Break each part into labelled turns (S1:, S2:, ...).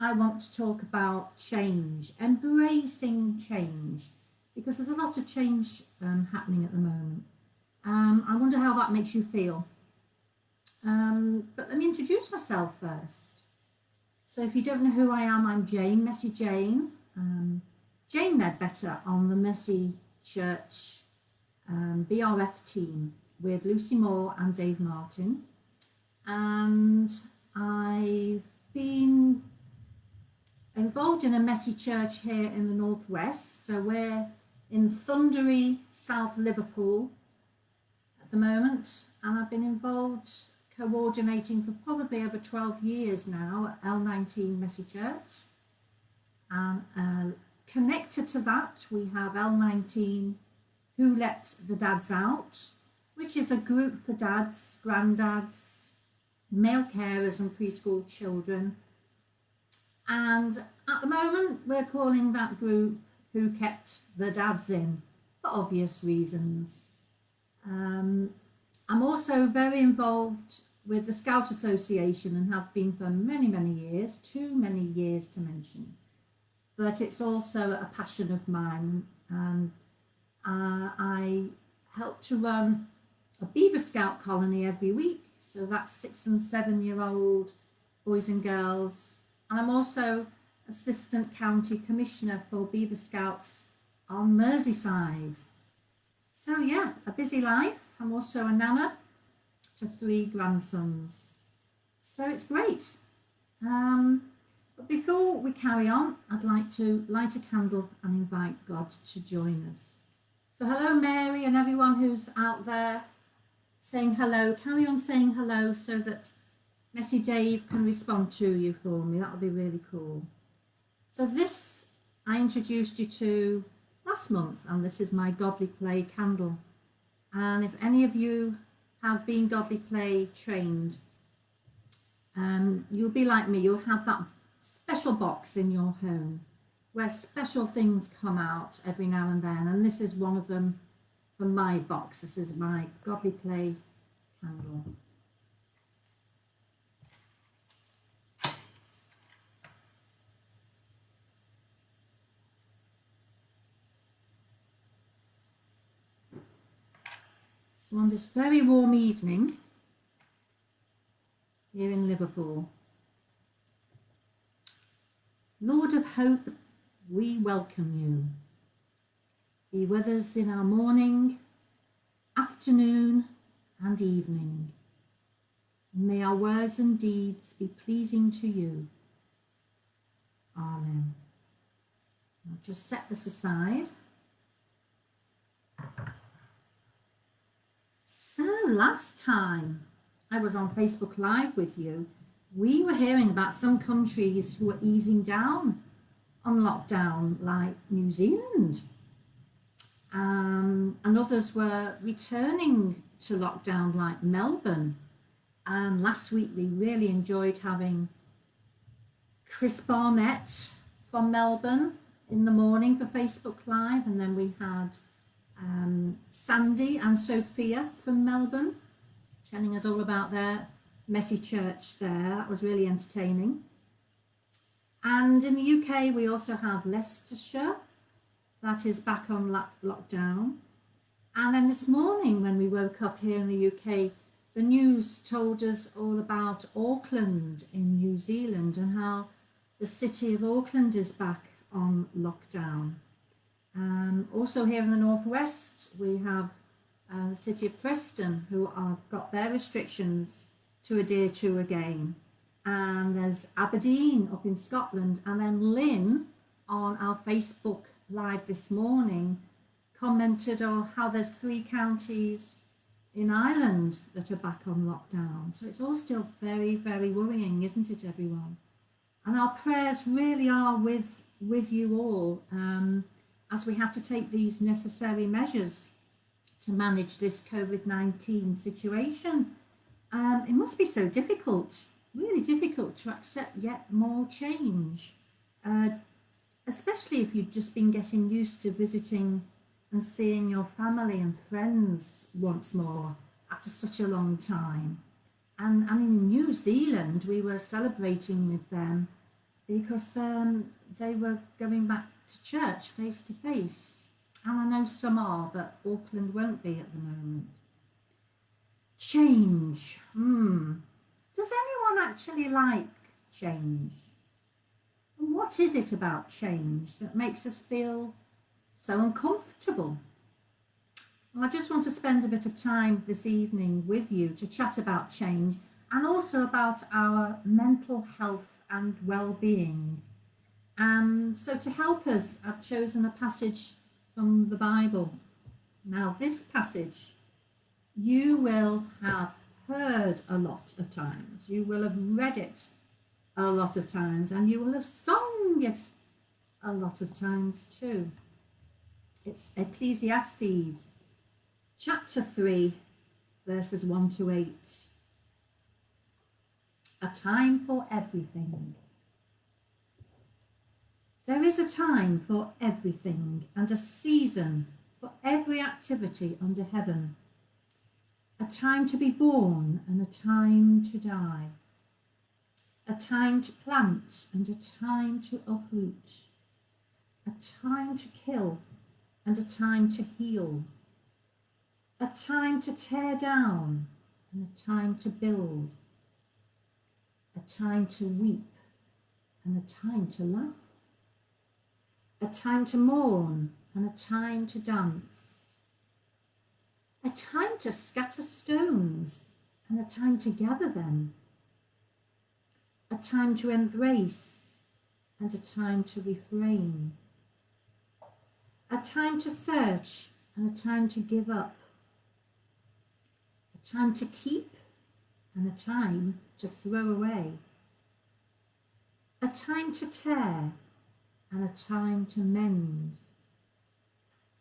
S1: I want to talk about change, embracing change, because there's a lot of change happening at the moment. I wonder how that makes you feel. But let me introduce myself first. So if you don't know who I am, I'm Jane, Messy Jane. Jane Leadbetter on the Mercy Church BRF team with Lucy Moore and Dave Martin. And I've been involved in a Mercy Church here in the Northwest. So we're in thundery South Liverpool at the moment. And I've been involved coordinating for probably over 12 years now at L19 Mercy Church. And connected to that, we have L19 Who Let the Dads Out, which is a group for dads, granddads, male carers and preschool children. And at the moment, we're calling that group Who Kept the Dads In, for obvious reasons. I'm also very involved with the Scout Association and have been for many, many years, too many years to mention. But it's also a passion of mine, and I help to run a Beaver Scout colony every week. So that's 6 and 7 year old boys and girls. And I'm also Assistant County Commissioner for Beaver Scouts on Merseyside. So yeah, a busy life. I'm also a nana to 3 grandsons. So it's great. But before we carry on, I'd like to light a candle and invite God to join us. So hello, Mary, and everyone who's out there saying hello. Carry on saying hello so that Messy Dave can respond to you for me. That would be really cool. So this I introduced you to last month, and this is my Godly Play candle. And if any of you have been Godly Play trained, you'll be like me. You'll have that special box in your home where special things come out every now and then, and this is one of them from my box. This is my Godly Play candle. So on this very warm evening here in Liverpool, Lord of Hope, we welcome you. Be with us in our morning, afternoon and evening. May our words and deeds be pleasing to you. Amen. I'll just set this aside. So last time I was on Facebook Live with you, we were hearing about some countries who were easing down on lockdown, like New Zealand, and others were returning to lockdown, like Melbourne. And last week we really enjoyed having Chris Barnett from Melbourne in the morning for Facebook Live, and then we had Sandy and Sophia from Melbourne telling us all about their Messy Church there. That was really entertaining. And in the UK we also have Leicestershire, that is back on lockdown. And then this morning when we woke up here in the UK, the news told us all about Auckland in New Zealand and how the city of Auckland is back on lockdown. Also here in the Northwest we have the city of Preston, who have got their restrictions to adhere to again. And there's Aberdeen up in Scotland, and then Lynn on our Facebook Live this morning commented on how there's 3 counties in Ireland that are back on lockdown. So it's all still very, very worrying, isn't it, everyone? And our prayers really are with you all as we have to take these necessary measures to manage this COVID-19 situation. It must be so difficult, really difficult to accept yet more change, especially if you've just been getting used to visiting and seeing your family and friends once more after such a long time. And in New Zealand, we were celebrating with them because they were going back to church face to face. And I know some are, but Auckland won't be at the moment. Change. Does anyone actually like change? And what is it about change that makes us feel so uncomfortable? Well, I just want to spend a bit of time this evening with you to chat about change and also about our mental health and well-being. So to help us, I've chosen a passage from the Bible. Now, this passage you will have heard a lot of times. You will have read it a lot of times, and you will have sung it a lot of times too. It's Ecclesiastes chapter 3, verses 1 to 8. A time for everything. There is a time for everything and a season for every activity under heaven. A time to be born and a time to die. A time to plant and a time to uproot. A time to kill and a time to heal. A time to tear down and a time to build. A time to weep and a time to laugh. A time to mourn and a time to dance. A time to scatter stones and a time to gather them. A time to embrace and a time to refrain. A time to search and a time to give up. A time to keep and a time to throw away. A time to tear and a time to mend.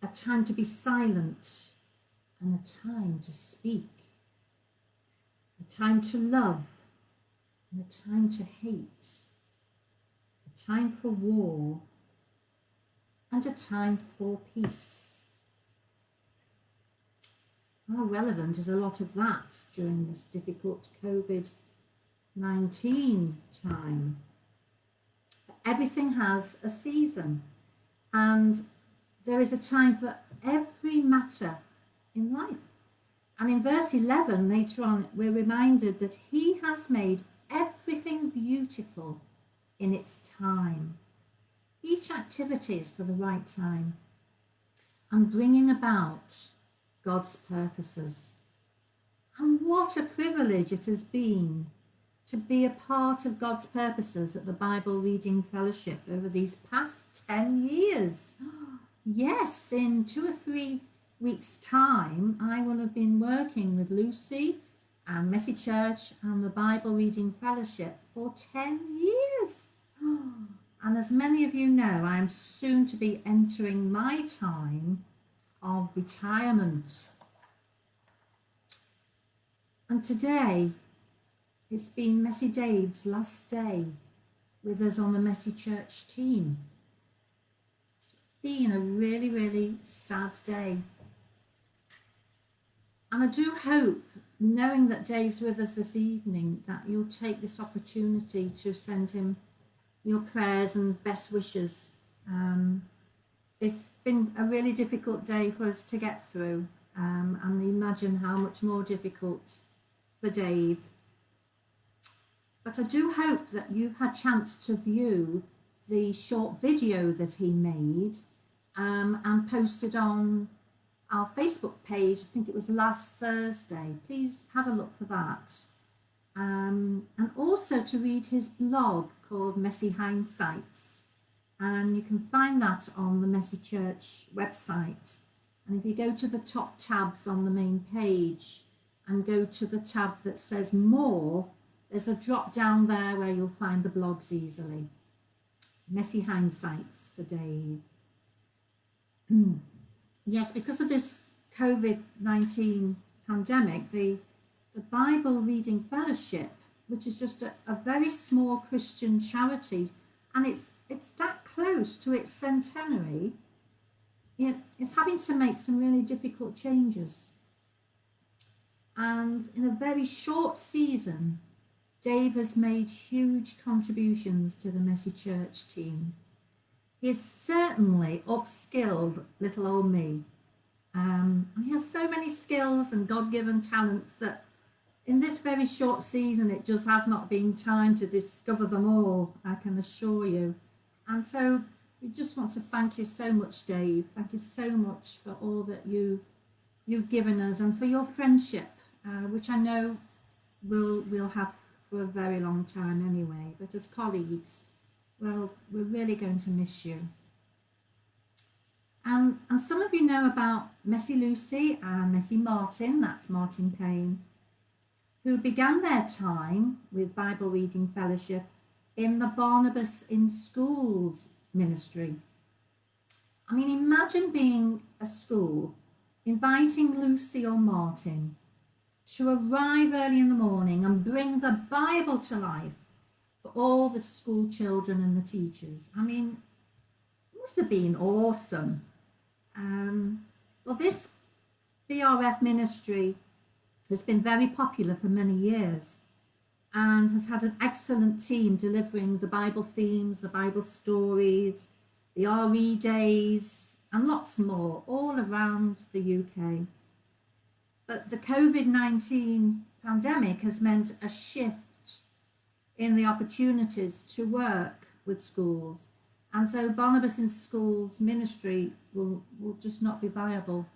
S1: A time to be silent and a time to speak. A time to love and a time to hate. A time for war and a time for peace. How relevant is a lot of that during this difficult COVID-19 time? Everything has a season, and there is a time for every matter in life. And in verse 11, later on, we're reminded that he has made everything beautiful in its time. Each activity is for the right time and bringing about God's purposes. And what a privilege it has been to be a part of God's purposes at the Bible Reading Fellowship over these past 10 years. Yes, in 2 or 3 weeks' time, I will have been working with Lucy and Messy Church and the Bible Reading Fellowship for 10 years. And as many of you know, I am soon to be entering my time of retirement. And today, it's been Messy Dave's last day with us on the Messy Church team. It's been a really, really sad day. And I do hope, knowing that Dave's with us this evening, that you'll take this opportunity to send him your prayers and best wishes. It's been a really difficult day for us to get through, and imagine how much more difficult for Dave. But I do hope that you've had a chance to view the short video that he made and posted on our Facebook page. I think it was last Thursday. Please have a look for that. And also to read his blog called Messy Hindsights. And you can find that on the Messy Church website. And if you go to the top tabs on the main page and go to the tab that says more, there's a drop down there where you'll find the blogs easily. Messy Hindsights for Dave. Yes, because of this COVID-19 pandemic, the Bible Reading Fellowship, which is just a very small Christian charity, and it's that close to its centenary, it's having to make some really difficult changes. And in a very short season, Dave has made huge contributions to the Messy Church team. He has certainly upskilled little old me. And he has so many skills and God-given talents that in this very short season, it just has not been time to discover them all, I can assure you. And so we just want to thank you so much, Dave. Thank you so much for all that you've given us and for your friendship, which I know we'll have for a very long time anyway. But as colleagues, well, we're really going to miss you. And some of you know about Messy Lucy and Messy Martin, that's Martin Payne, who began their time with Bible Reading Fellowship in the Barnabas in Schools ministry. I mean, imagine being a school, inviting Lucy or Martin to arrive early in the morning and bring the Bible to life for all the school children and the teachers. I mean, it must have been awesome. Well, this BRF ministry has been very popular for many years and has had an excellent team delivering the Bible themes, the Bible stories, the RE days, and lots more all around the UK. But the COVID-19 pandemic has meant a shift in the opportunities to work with schools. And so Barnabas in Schools ministry will just not be viable.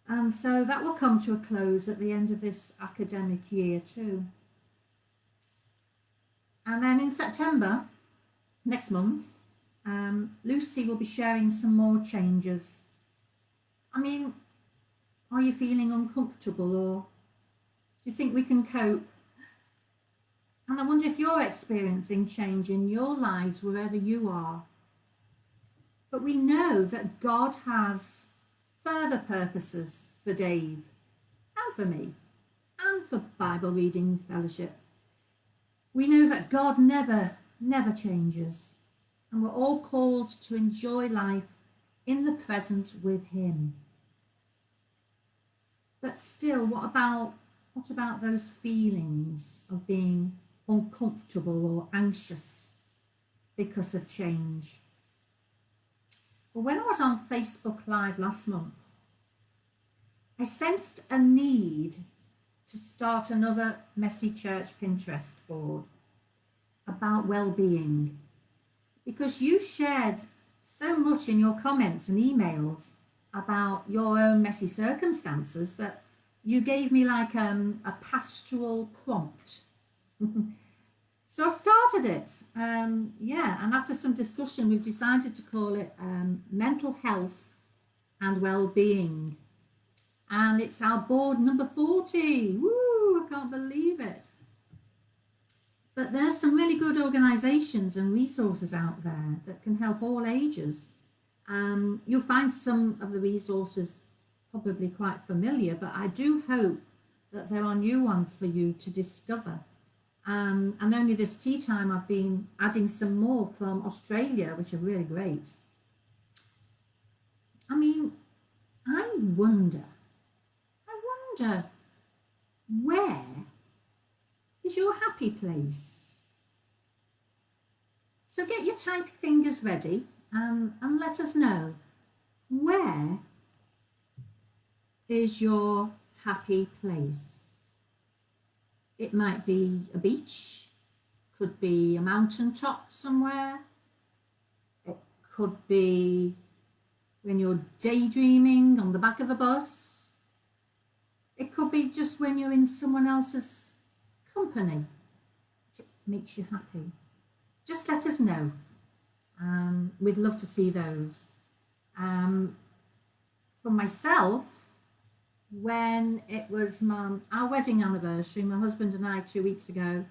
S1: And so that will come to a close at the end of this academic year too. And then in September, next month, Lucy will be sharing some more changes. I mean, are you feeling uncomfortable, or do you think we can cope? And I wonder if you're experiencing change in your lives wherever you are. But we know that God has further purposes for Dave and for me and for Bible Reading Fellowship. We know that God never changes, and we're all called to enjoy life in the present with him. But still, what about those feelings of being uncomfortable or anxious because of change? Well, when I was on Facebook Live last month, I sensed a need to start another Messy Church Pinterest board about well-being, because you shared so much in your comments and emails about your own messy circumstances that you gave me like a pastoral prompt. So I've started it, and after some discussion we've decided to call it Mental Health and Wellbeing, and it's our board number 40. Woo, I can't believe it. But there's some really good organisations and resources out there that can help all ages. You'll find some of the resources probably quite familiar, but I do hope that there are new ones for you to discover. And only this tea time I've been adding some more from Australia, which are really great. I mean, I wonder, where is your happy place? So get your type fingers ready and let us know, where is your happy place? It might be a beach, could be a mountaintop somewhere. It could be when you're daydreaming on the back of the bus. It could be just when you're in someone else's company. It makes you happy. Just let us know. We'd love to see those. For myself, when it was our wedding anniversary, my husband and I 2 weeks ago,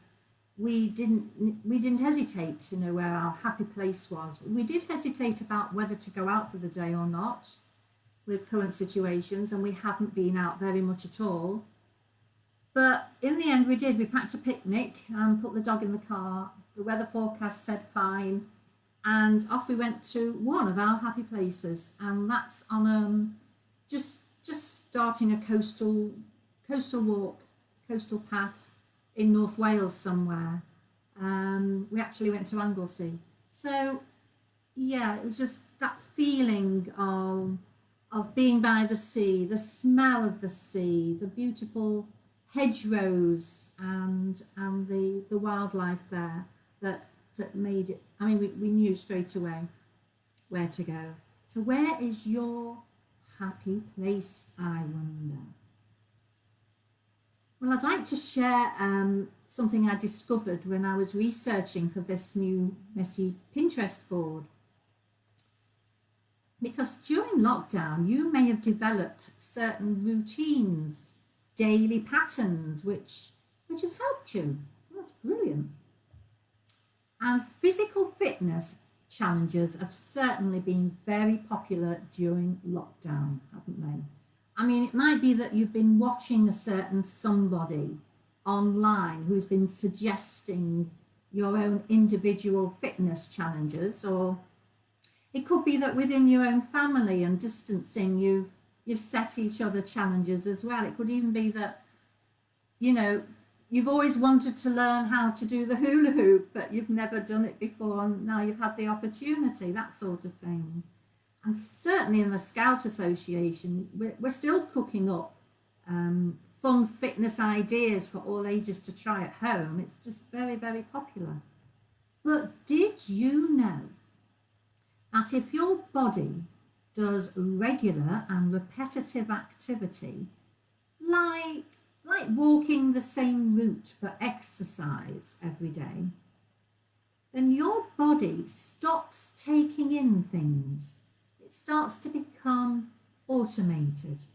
S1: we didn't hesitate to know where our happy place was. We did hesitate about whether to go out for the day or not with current situations, and we haven't been out very much at all. But in the end we did. We packed a picnic and put the dog in the car. The weather forecast said fine, and off we went to one of our happy places, and that's on just starting a coastal walk, coastal path in North Wales somewhere. We actually went to Anglesey. So yeah, it was just that feeling of being by the sea, the smell of the sea, the beautiful hedgerows and the wildlife there that made it. I mean, we knew straight away where to go. So where is your happy place, I wonder? Well, I'd like to share something I discovered when I was researching for this new messy Pinterest board. Because during lockdown, you may have developed certain routines, daily patterns, which has helped you. That's brilliant. And physical fitness challenges have certainly been very popular during lockdown, haven't they? I mean, it might be that you've been watching a certain somebody online who's been suggesting your own individual fitness challenges, or it could be that within your own family and distancing, you've set each other challenges as well. It could even be that, you know, you've always wanted to learn how to do the hula hoop, but you've never done it before, and now you've had the opportunity, that sort of thing. And certainly in the Scout Association, we're still cooking up fun fitness ideas for all ages to try at home. It's just very, very popular. But did you know that if your body does regular and repetitive activity, like walking the same route for exercise every day, then your body stops taking in things. It starts to become automated.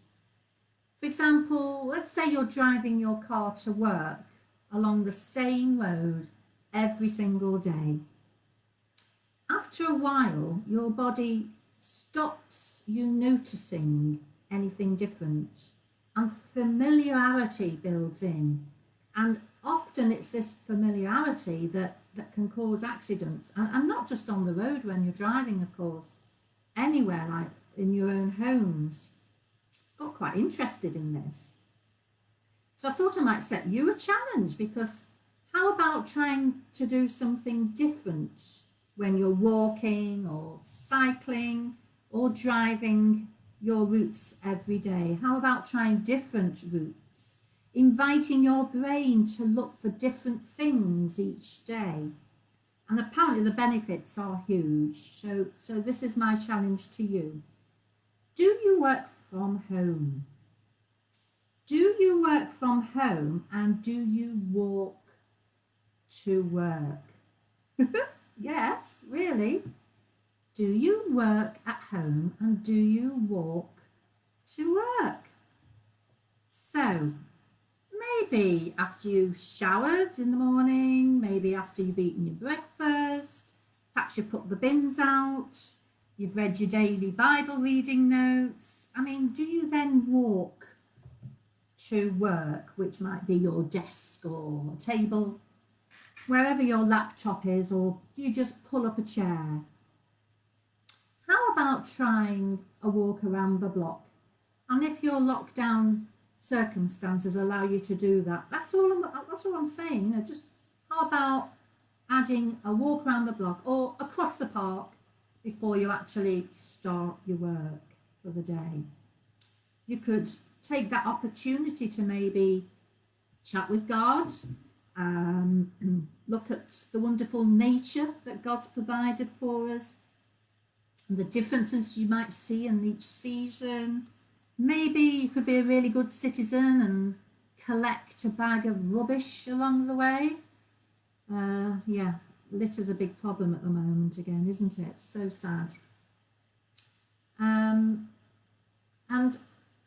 S1: For example, let's say you're driving your car to work along the same road every single day. After a while, your body stops you noticing anything different, and familiarity builds in. And often it's this familiarity that can cause accidents, and not just on the road when you're driving, of course, anywhere, like in your own homes. Got quite interested in this. So I thought I might set you a challenge, because how about trying to do something different when you're walking or cycling or driving your routes every day? How about trying different routes, inviting your brain to look for different things each day? And apparently the benefits are huge. So this is my challenge to you. Do you work from home? Do you work from home, and do you walk to work? Yes, really. Do you work at home, and do you walk to work? So maybe after you've showered in the morning, maybe after you've eaten your breakfast, perhaps you've put the bins out, you've read your daily Bible reading notes. I mean, do you then walk to work, which might be your desk or a table, wherever your laptop is, or do you just pull up a chair? How about trying a walk around the block? And if your lockdown circumstances allow you to do that, that's all I'm saying. You know, just how about adding a walk around the block or across the park before you actually start your work for the day? You could take that opportunity to maybe chat with God, look at the wonderful nature that God's provided for us, and the differences you might see in each season. Maybe you could be a really good citizen and collect a bag of rubbish along the way. Yeah, litter's a big problem at the moment again, isn't it? So sad. And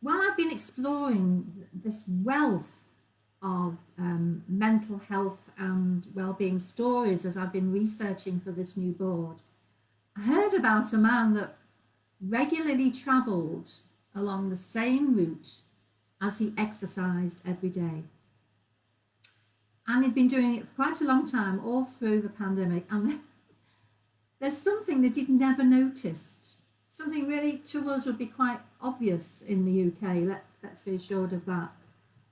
S1: while I've been exploring this wealth of mental health and well-being stories as I've been researching for this new board, I heard about a man that regularly travelled along the same route as he exercised every day. And he'd been doing it for quite a long time, all through the pandemic. And there's something that he'd never noticed. Something really to us would be quite obvious in the UK, let's be assured of that.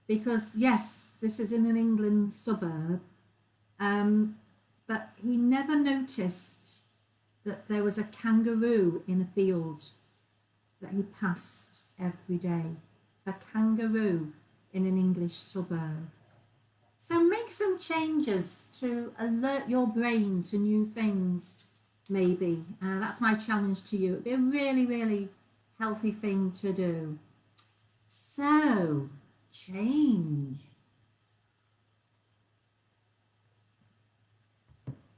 S1: because yes, this is in an England suburb, but he never noticed that there was a kangaroo in a field that he passed every day. A kangaroo in an English suburb. So make some changes to alert your brain to new things, maybe. That's my challenge to you. It'd be a really, really healthy thing to do. So, change.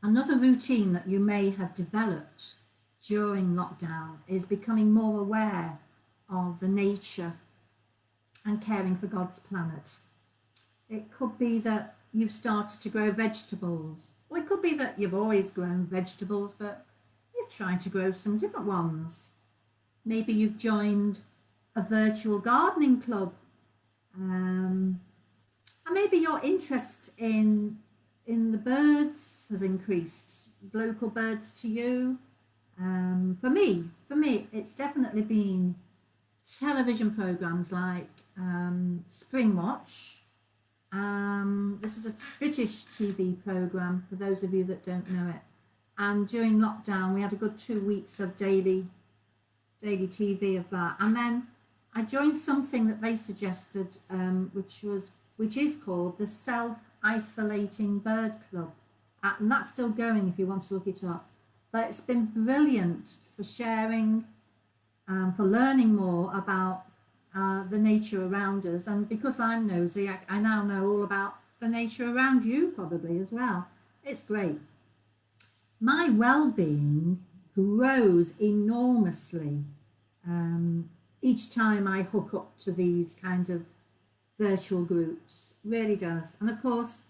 S1: Another routine that you may have developed during lockdown is becoming more aware of the nature and caring for God's planet. It could be that you've started to grow vegetables, or it could be that you've always grown vegetables, but you've tried to grow some different ones. Maybe you've joined a virtual gardening club, and maybe your interest in the birds has increased, local birds to you. For me, it's definitely been television programs like Springwatch. This is a British TV program for those of you that don't know it. And during lockdown, we had a good 2 weeks of daily TV of that. And then I joined something that they suggested, which is called the Self-Isolating Bird Club. And that's still going if you want to look it up. But it's been brilliant for sharing, for learning more about the nature around us. And because I'm nosy, I now know all about the nature around you probably as well. It's great. My well-being grows enormously each time I hook up to these kind of virtual groups. Really does. And of course,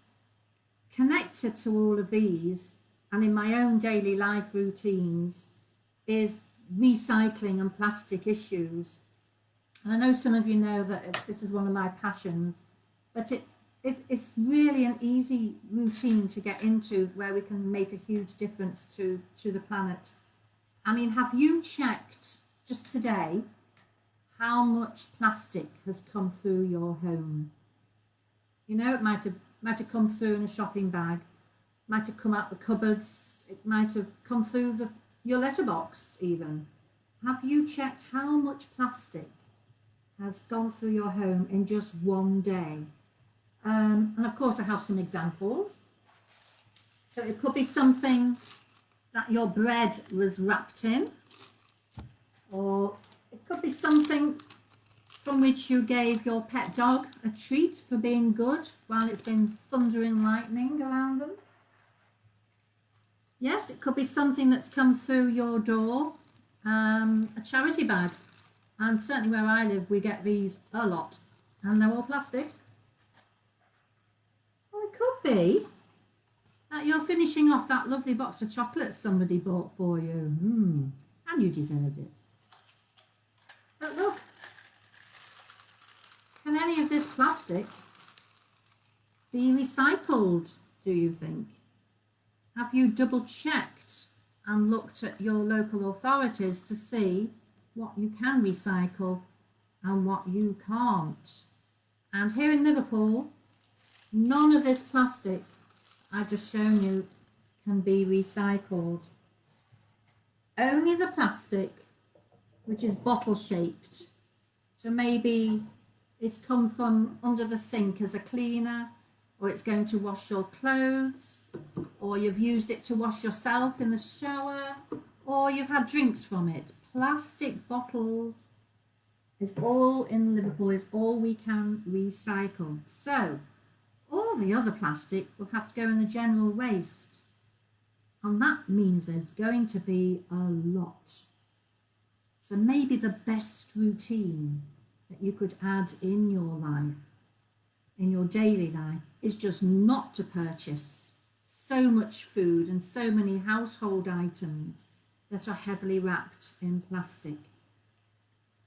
S1: connected to all of these and in my own daily life routines is recycling and plastic issues. And I know some of you know that this is one of my passions, but it's really an easy routine to get into where we can make a huge difference to the planet. I mean, have you checked just today how much plastic has come through your home? You know, it might have come through in a shopping bag, might have come out the cupboards, it might have come through your letterbox even. Have you checked how much plastic has gone through your home in just one day? And of course I have some examples. So it could be something that your bread was wrapped in, or it could be something from which you gave your pet dog a treat for being good while it's been thunder and lightning around them. Yes, it could be something that's come through your door, a charity bag. And certainly where I live, we get these a lot, and they're all plastic. Or it could be that you're finishing off that lovely box of chocolates somebody bought for you, and you deserved it. But look, can any of this plastic be recycled, do you think? Have you double checked and looked at your local authorities to see what you can recycle and what you can't? And here in Liverpool, none of this plastic I've just shown you can be recycled. Only the plastic which is bottle shaped. So maybe it's come from under the sink as a cleaner, or it's going to wash your clothes, or you've used it to wash yourself in the shower, or you've had drinks from it. Plastic bottles is all in Liverpool, is all we can recycle. So all the other plastic will have to go in the general waste. And that means there's going to be a lot. So maybe the best routine that you could add in your life, in your daily life, is just not to purchase so much food and so many household items that are heavily wrapped in plastic.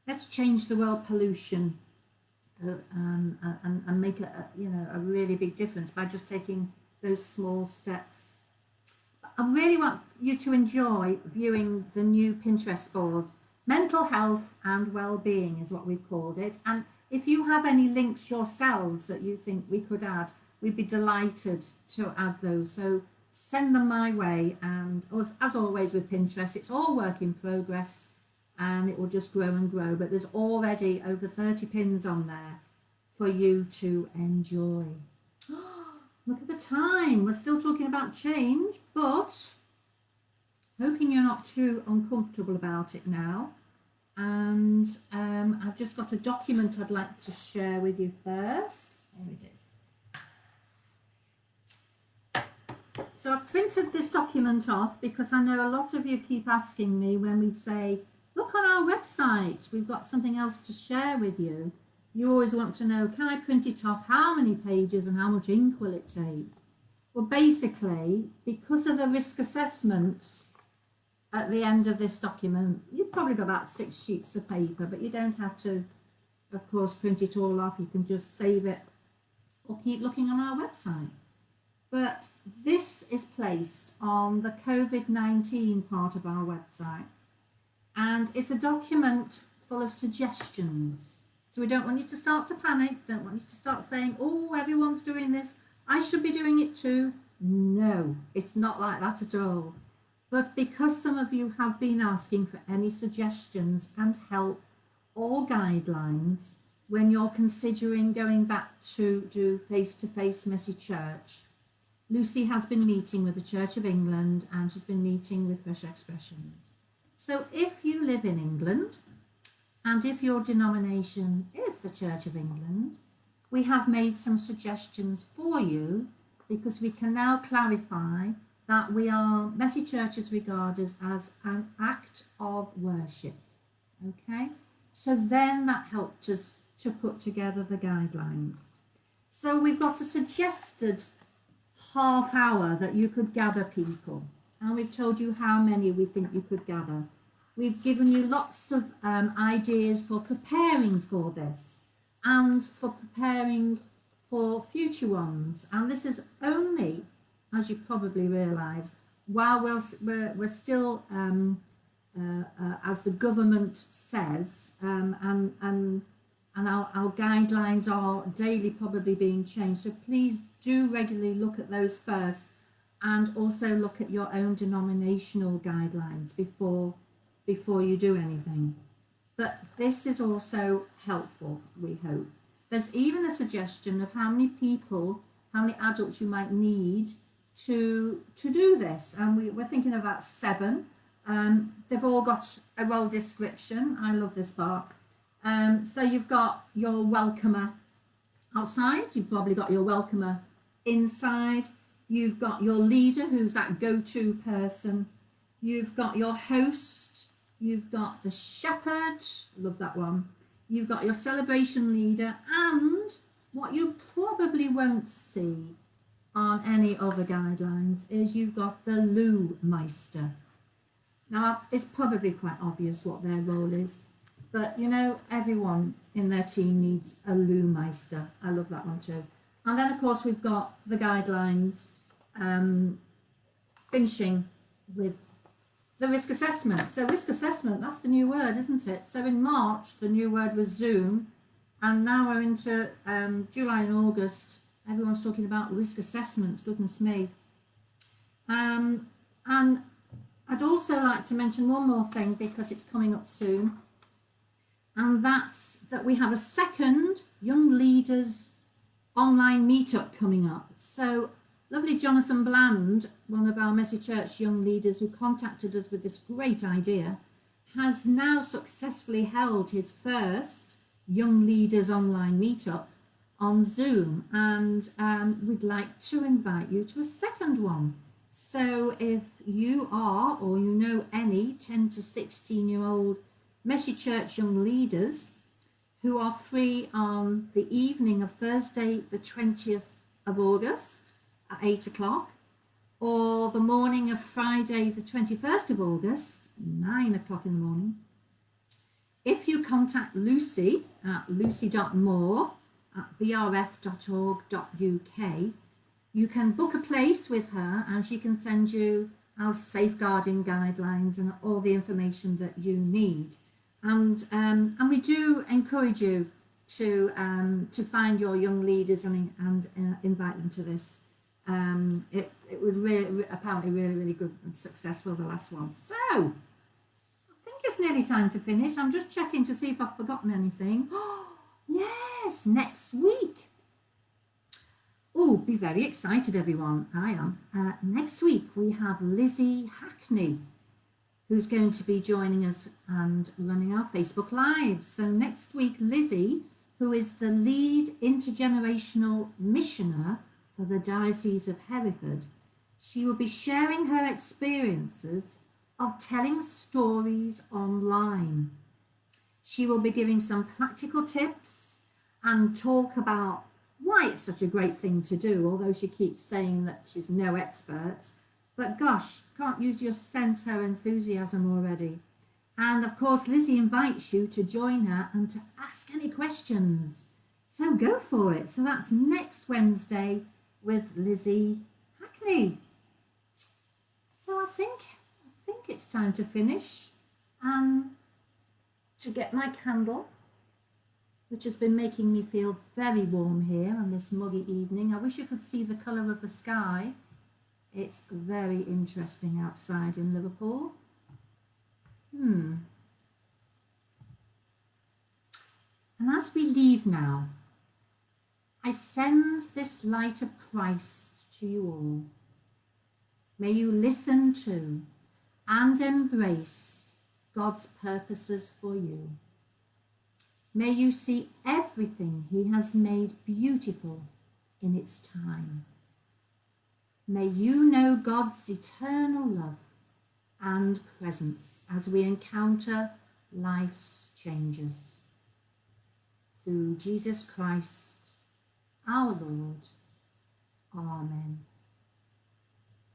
S1: Let's change the world pollution and make a really big difference by just taking those small steps. I really want you to enjoy viewing the new Pinterest board. Mental health and well-being is what we've called it, and If you have any links yourselves that you think we could add, we'd be delighted to add those. So send them my way. And as always with Pinterest, it's all work in progress and it will just grow and grow. But there's already over 30 pins on there for you to enjoy. Look at the time. We're still talking about change, but hoping you're not too uncomfortable about it now. And I've just got a document I'd like to share with you first. Here it is. So I printed this document off because I know a lot of you keep asking me when we say, look on our website, we've got something else to share with you. You always want to know, can I print it off? How many pages and how much ink will it take? Well, basically, because of the risk assessment at the end of this document, you've probably got about 6 sheets of paper, but you don't have to, of course, print it all off. You can just save it or keep looking on our website. But this is placed on the COVID-19 part of our website. And it's a document full of suggestions. So we don't want you to start to panic, don't want you to start saying, oh, everyone's doing this, I should be doing it too. No, it's not like that at all. But because some of you have been asking for any suggestions and help or guidelines when you're considering going back to do face-to-face Messy Church, Lucy has been meeting with the Church of England and she's been meeting with Fresh Expressions. So if you live in England, and if your denomination is the Church of England, we have made some suggestions for you because we can now clarify that we are, Messy Church is regarded as an act of worship. Okay, so then that helped us to put together the guidelines. So we've got a suggested half hour that you could gather people, and we've told you how many we think you could gather. We've given you lots of ideas for preparing for this and for preparing for future ones. And this is only, as you probably realise, while we're still, as the government says, and our guidelines are daily probably being changed. So please do regularly look at those first and also look at your own denominational guidelines before you do anything. But this is also helpful, we hope. There's even a suggestion of how many people, how many adults you might need to do this. And we're thinking about 7. They've all got a role description. I love this part. So you've got your welcomer outside. You've probably got your welcomer inside. You've got your leader, who's that go-to person. You've got your host. You've got the shepherd, love that one. You've got your celebration leader, and what you probably won't see on any other guidelines is you've got the loo meister. Now, it's probably quite obvious what their role is, but you know, everyone in their team needs a loo meister. I love that one too. And then, of course, we've got the guidelines finishing with the risk assessment. So risk assessment, that's the new word, isn't it? So in March, the new word was Zoom, and now we're into July and August. Everyone's talking about risk assessments, goodness me. And I'd also like to mention one more thing because it's coming up soon, and that's that we have a second Young Leaders online meetup coming up. So lovely Jonathan Bland, one of our Messy Church young leaders who contacted us with this great idea, has now successfully held his first Young Leaders online meetup on Zoom, and we'd like to invite you to a second one. So if you are, or you know any 10 to 16-year-old Messy Church young leaders who are free on the evening of Thursday the 20th of August at 8 o'clock, or the morning of Friday the 21st of August, 9 o'clock in the morning, if you contact Lucy at lucy.moore@brf.org.uk, you can book a place with her and she can send you our safeguarding guidelines and all the information that you need. And we do encourage you to find your young leaders and invite them to this. It was really apparently really good and successful, the last one. So I think it's nearly time to finish. I'm just checking to see if I've forgotten anything. Oh yes, next week. Oh, be very excited, everyone. I am. Next week we have Lizzie Hackney, who's going to be joining us and running our Facebook Live. So next week, Lizzie, who is the lead intergenerational missioner for the Diocese of Hereford, she will be sharing her experiences of telling stories online. She will be giving some practical tips and talk about why it's such a great thing to do, although she keeps saying that she's no expert. But gosh, can't you just sense her enthusiasm already? And of course, Lizzie invites you to join her and to ask any questions. So go for it. So that's next Wednesday with Lizzie Hackney. So I think it's time to finish and to get my candle, which has been making me feel very warm here on this muggy evening. I wish you could see the colour of the sky. It's very interesting outside in Liverpool. And as we leave now, I send this light of Christ to you all. May you listen to and embrace God's purposes for you. May you see everything He has made beautiful in its time. May you know God's eternal love and presence as we encounter life's changes. Through Jesus Christ, our Lord. Amen.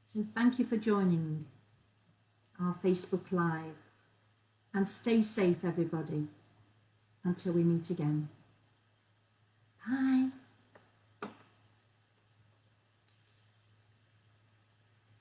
S1: So thank you for joining our Facebook Live, and stay safe, everybody, until we meet again. Bye.